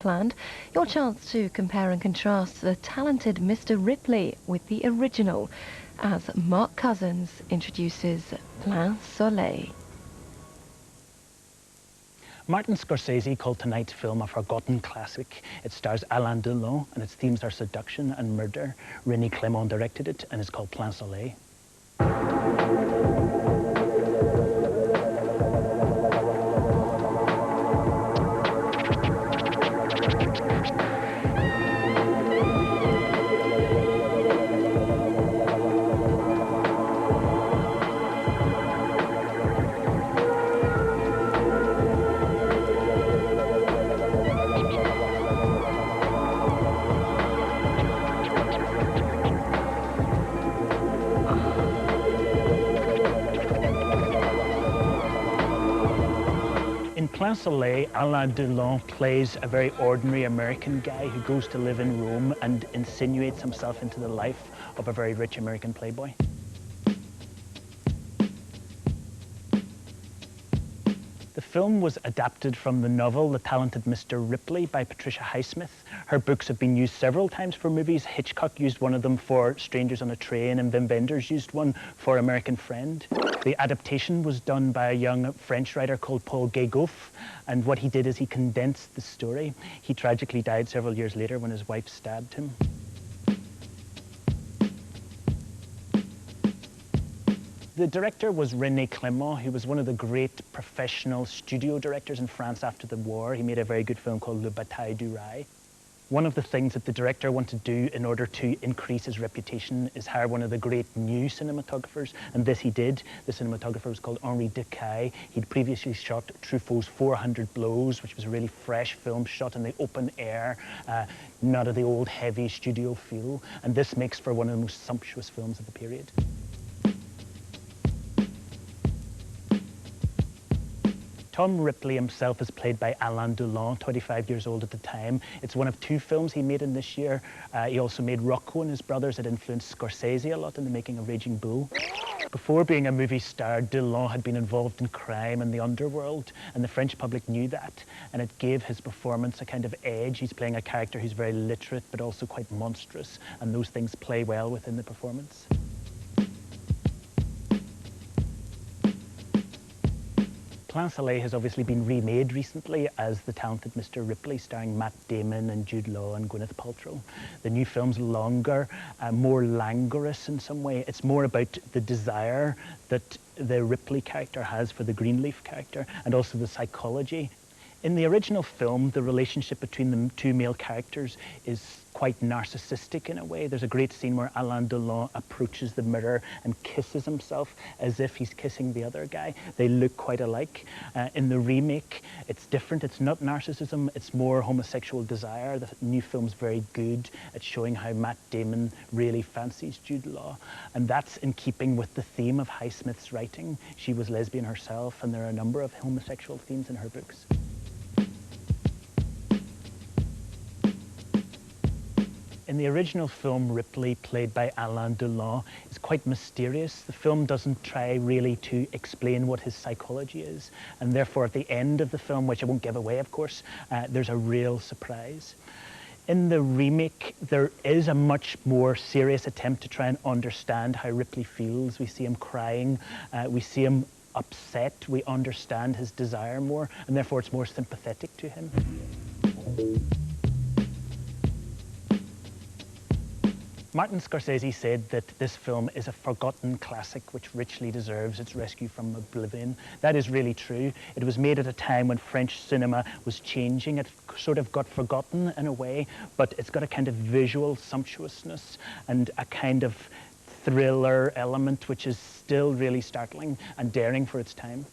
planned, your chance to compare and contrast the talented Mr. Ripley with the original, as Mark Cousins introduces Plein Soleil. Martin Scorsese called tonight's film a forgotten classic. It stars Alain Delon and its themes are seduction and murder. René Clément directed it and it's called Plein Soleil. In Plein Soleil, Alain Delon plays a very ordinary American guy who goes to live in Rome and insinuates himself into the life of a very rich American playboy. The film was adapted from the novel The Talented Mr. Ripley by Patricia Highsmith. Her books have been used several times for movies. Hitchcock used one of them for Strangers on a Train and Wim Wenders used one for American Friend. The adaptation was done by a young French writer called Paul Gaygoff, and what he did is he condensed the story. He tragically died several years later when his wife stabbed him. The director was René Clément, who was one of the great professional studio directors in France after the war. He made a very good film called Le Bataille du Rail. One of the things that the director wanted to do in order to increase his reputation is hire one of the great new cinematographers, and this he did. The cinematographer was called Henri Decaille. He'd previously shot Truffaut's 400 Blows, which was a really fresh film shot in the open air, not of the old heavy studio feel, and this makes for one of the most sumptuous films of the period. Tom Ripley himself is played by Alain Delon, 25 years old at the time. It's one of two films he made in this year. He also made Rocco and His Brothers. It influenced Scorsese a lot in the making of Raging Bull. Before being a movie star, Delon had been involved in crime and the underworld, and the French public knew that, and it gave his performance a kind of edge. He's playing a character who's very literate, but also quite monstrous, and those things play well within the performance. Plein Soleil has obviously been remade recently as The Talented Mr. Ripley, starring Matt Damon and Jude Law and Gwyneth Paltrow. The new film's longer, more languorous in some way. It's more about the desire that the Ripley character has for the Greenleaf character, and also the psychology. In the original film, the relationship between the two male characters is quite narcissistic in a way. There's a great scene where Alain Delon approaches the mirror and kisses himself as if he's kissing the other guy. They look quite alike. In the remake, it's different. It's not narcissism, it's more homosexual desire. The new film's very good at showing how Matt Damon really fancies Jude Law. And that's in keeping with the theme of Highsmith's writing. She was lesbian herself, and there are a number of homosexual themes in her books. In the original film, Ripley, played by Alain Delon, is quite mysterious. The film doesn't try really to explain what his psychology is, and therefore at the end of the film, which I won't give away, of course, there's a real surprise. In the remake, there is a much more serious attempt to try and understand how Ripley feels. We see him crying, we see him upset, we understand his desire more, and therefore it's more sympathetic to him. Martin Scorsese said that this film is a forgotten classic which richly deserves its rescue from oblivion. That is really true. It was made at a time when French cinema was changing. It sort of got forgotten in a way, but it's got a kind of visual sumptuousness and a kind of thriller element which is still really startling and daring for its time.